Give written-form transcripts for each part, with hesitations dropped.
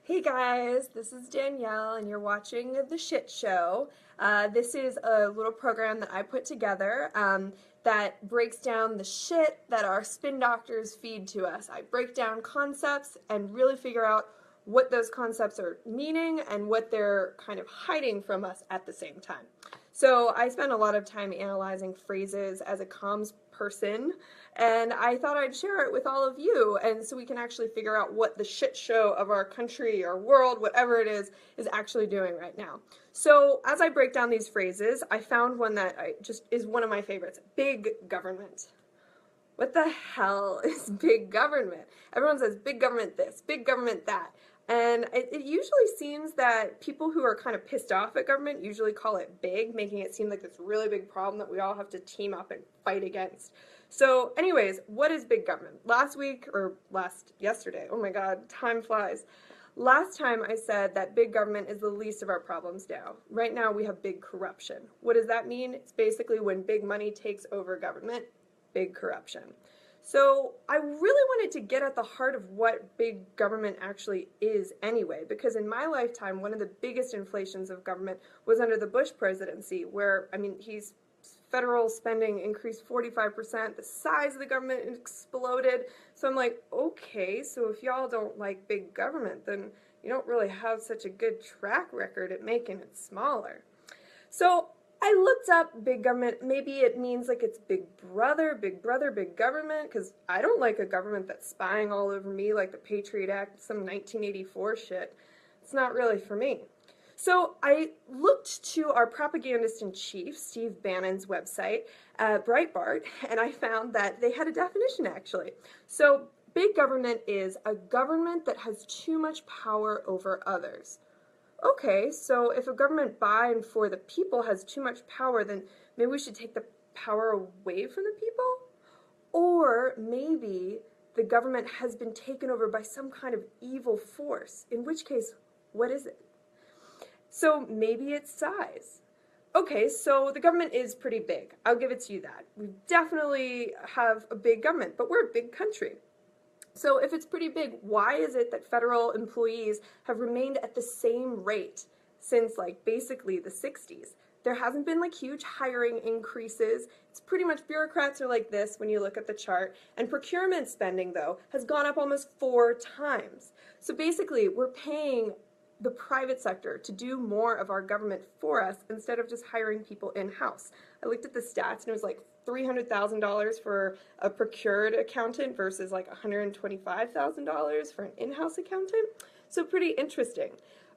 Hey guys, this is Danielle and you're watching The Shit Show. This is a little program that I put together that breaks down the shit that our spin doctors feed to us. I break down concepts and really figure out what those concepts are meaning and what they're kind of hiding from us at the same time. So I spend a lot of time analyzing phrases as a comms person, and I thought I'd share it with all of you, and so we can actually figure out what the shit show of our country or world, whatever it is actually doing right now. So as I break down these phrases, I found one that is one of my favorites: big government. What the hell is big government? Everyone says big government this, big government that. And it usually seems that people who are kind of pissed off at government usually call it big, making it seem like this really big problem that we all have to team up and fight against. So anyways, what is big government? Yesterday, oh my God, time flies. Last time I said that big government is the least of our problems now. Right now we have big corruption. What does that mean? It's basically when big money takes over government, big corruption. So I really wanted to get at the heart of what big government actually is anyway, because in my lifetime, one of the biggest inflations of government was under the Bush presidency, where, federal spending increased 45%, the size of the government exploded. So I'm like, okay, so if y'all don't like big government, then you don't really have such a good track record at making it smaller. So I looked up big government. Maybe it means like it's big brother, big government, because I don't like a government that's spying all over me like the Patriot Act, some 1984 shit. It's not really for me. So I looked to our propagandist-in-chief, Steve Bannon's website, Breitbart, and I found that they had a definition actually. So big government is a government that has too much power over others. Okay, so if a government by and for the people has too much power, then maybe we should take the power away from the people? Or maybe the government has been taken over by some kind of evil force, in which case, what is it? So maybe it's size. Okay, so the government is pretty big. I'll give it to you that. We definitely have a big government, but we're a big country. So if it's pretty big, why is it that federal employees have remained at the same rate since basically the 60s? There hasn't been huge hiring increases. It's pretty much bureaucrats are like this when you look at the chart. And procurement spending, though, has gone up almost 4 times. So basically, we're paying the private sector to do more of our government for us instead of just hiring people in-house. I looked at the stats and it was like $300,000 for a procured accountant versus $125,000 for an in-house accountant. So pretty interesting.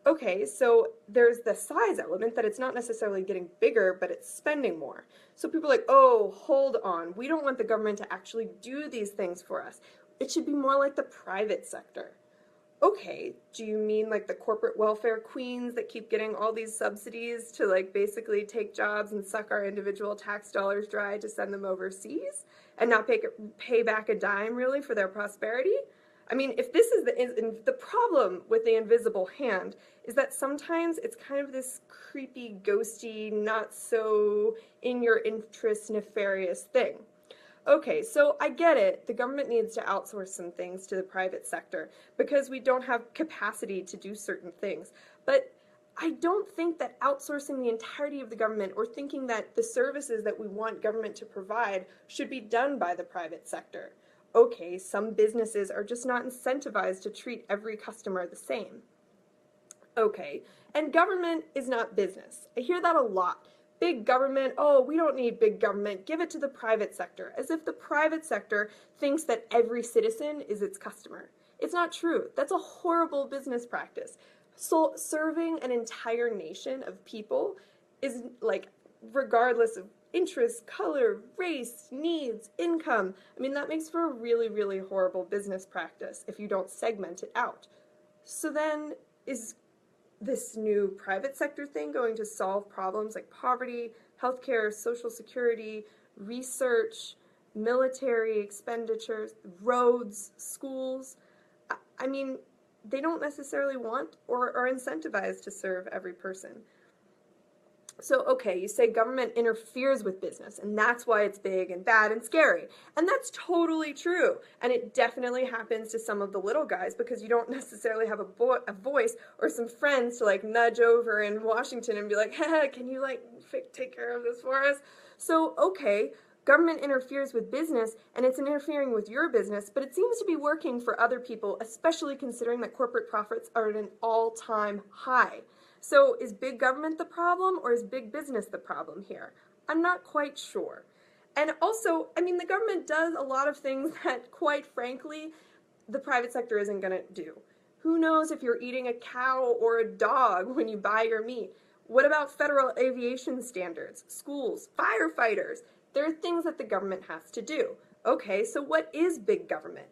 Okay, so there's the size element that it's not necessarily getting bigger, but it's spending more. So people are like, oh, hold on. We don't want the government to actually do these things for us. It should be more like the private sector. Okay, do you mean the corporate welfare queens that keep getting all these subsidies to basically take jobs and suck our individual tax dollars dry to send them overseas and not pay back a dime really for their prosperity? I mean, if this is the problem with the invisible hand is that sometimes it's kind of this creepy, ghosty, not so in your interest nefarious thing. Okay, so I get it. The government needs to outsource some things to the private sector because we don't have capacity to do certain things. But I don't think that outsourcing the entirety of the government or thinking that the services that we want government to provide should be done by the private sector. Okay, some businesses are just not incentivized to treat every customer the same. Okay, and government is not business. I hear that a lot. Big government, oh, we don't need big government, give it to the private sector, as if the private sector thinks that every citizen is its customer. It's not true. That's a horrible business practice. So serving an entire nation of people is regardless of interest, color, race, needs, income. I mean, that makes for a really, really horrible business practice if you don't segment it out. So then is this new private sector thing going to solve problems like poverty, healthcare, social security, research, military expenditures, roads, schools? I mean, they don't necessarily want or are incentivized to serve every person. So, okay, you say government interferes with business, and that's why it's big and bad and scary. And that's totally true. And it definitely happens to some of the little guys because you don't necessarily have a voice or some friends to like nudge over in Washington and be like, hey, can you like take care of this for us? So, okay, government interferes with business and it's interfering with your business, but it seems to be working for other people, especially considering that corporate profits are at an all-time high. So is big government the problem or is big business the problem here? I'm not quite sure. And also, I mean, the government does a lot of things that, quite frankly, the private sector isn't going to do. Who knows if you're eating a cow or a dog when you buy your meat? What about federal aviation standards, schools, firefighters? There are things that the government has to do. Okay, so what is big government?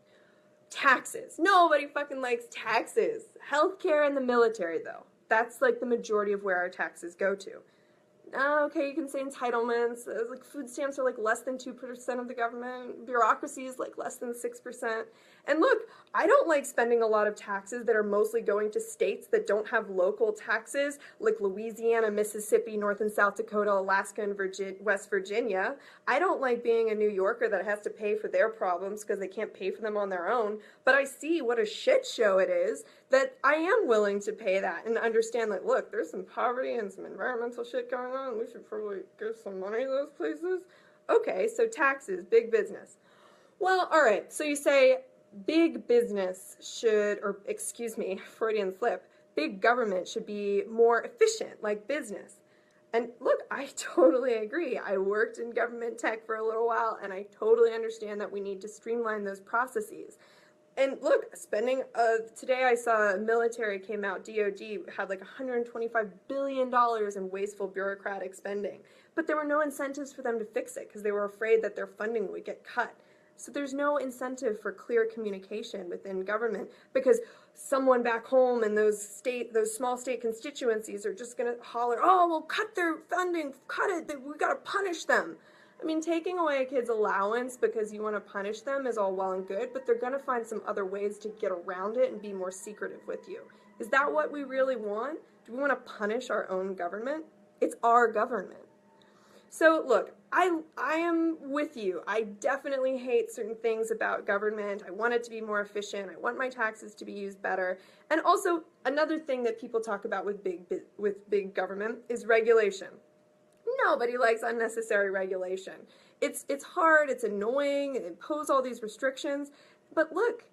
Taxes. Nobody fucking likes taxes. Healthcare and the military, though. That's like the majority of where our taxes go to. Okay, you can say entitlements, like food stamps are like less than 2% of the government, bureaucracy is like less than 6%. And look, I don't like spending a lot of taxes that are mostly going to states that don't have local taxes, like Louisiana, Mississippi, North and South Dakota, Alaska, and West Virginia. I don't like being a New Yorker that has to pay for their problems because they can't pay for them on their own, but I see what a shit show it is that I am willing to pay that and understand that, look, there's some poverty and some environmental shit going on. We should probably give some money to those places. Okay, so taxes, big business. Well, all right, so you say big business should, or excuse me, Freudian slip, big government should be more efficient, like business. And look, I totally agree. I worked in government tech for a little while, and I totally understand that we need to streamline those processes. And look, spending, today I saw military came out, DOD had like $125 billion in wasteful bureaucratic spending. But there were no incentives for them to fix it because they were afraid that their funding would get cut. So there's no incentive for clear communication within government because someone back home in those small state constituencies are just going to holler, oh, well, cut their funding, cut it, we got to punish them. I mean, taking away a kid's allowance because you want to punish them is all well and good, but they're going to find some other ways to get around it and be more secretive with you. Is that what we really want? Do we want to punish our own government? It's our government. So look, I am with you. I definitely hate certain things about government. I want it to be more efficient. I want my taxes to be used better. And also, another thing that people talk about with big government is regulation. Nobody likes unnecessary regulation. It's hard, it's annoying, it imposes all these restrictions. But look,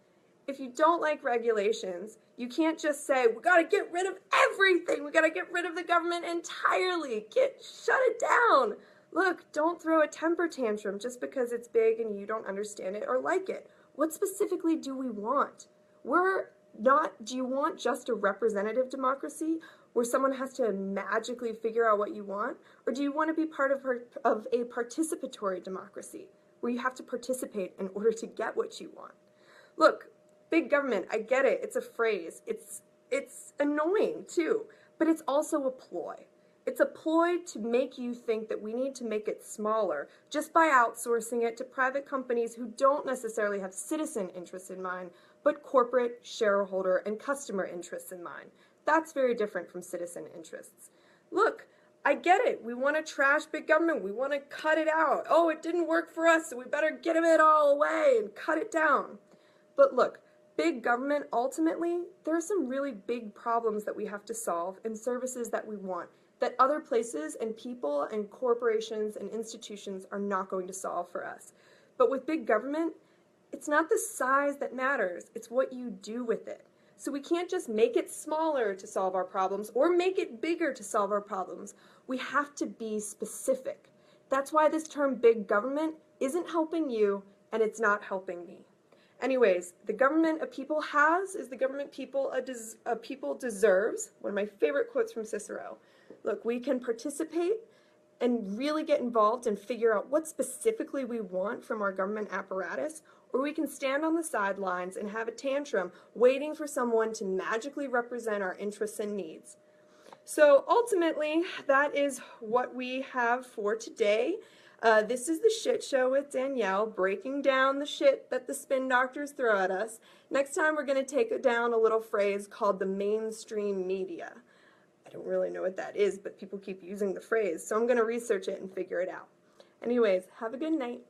if you don't like regulations, you can't just say, we gotta get rid of everything. We gotta get rid of the government entirely. Shut it down. Look, don't throw a temper tantrum just because it's big and you don't understand it or like it. What specifically do we want? Do you want just a representative democracy where someone has to magically figure out what you want? Or do you want to be part of a participatory democracy where you have to participate in order to get what you want? Look, big government, I get it. It's a phrase. It's annoying too, but it's also a ploy. It's a ploy to make you think that we need to make it smaller just by outsourcing it to private companies who don't necessarily have citizen interests in mind, but corporate, shareholder, and customer interests in mind. That's very different from citizen interests. Look, I get it. We want to trash big government. We want to cut it out. Oh, it didn't work for us, so we better get it all away and cut it down. But look, big government, ultimately, there are some really big problems that we have to solve and services that we want that other places and people and corporations and institutions are not going to solve for us. But with big government, it's not the size that matters, it's what you do with it. So we can't just make it smaller to solve our problems or make it bigger to solve our problems. We have to be specific. That's why this term big government isn't helping you and it's not helping me. Anyways, the government a people has is the government a people deserves. One of my favorite quotes from Cicero. Look, we can participate and really get involved and figure out what specifically we want from our government apparatus, or we can stand on the sidelines and have a tantrum waiting for someone to magically represent our interests and needs. So ultimately, that is what we have for today. This is the Shit Show with Danielle, breaking down the shit that the spin doctors throw at us. Next time we're going to take down a little phrase called the mainstream media. I don't really know what that is, but people keep using the phrase, so I'm going to research it and figure it out. Anyways, have a good night.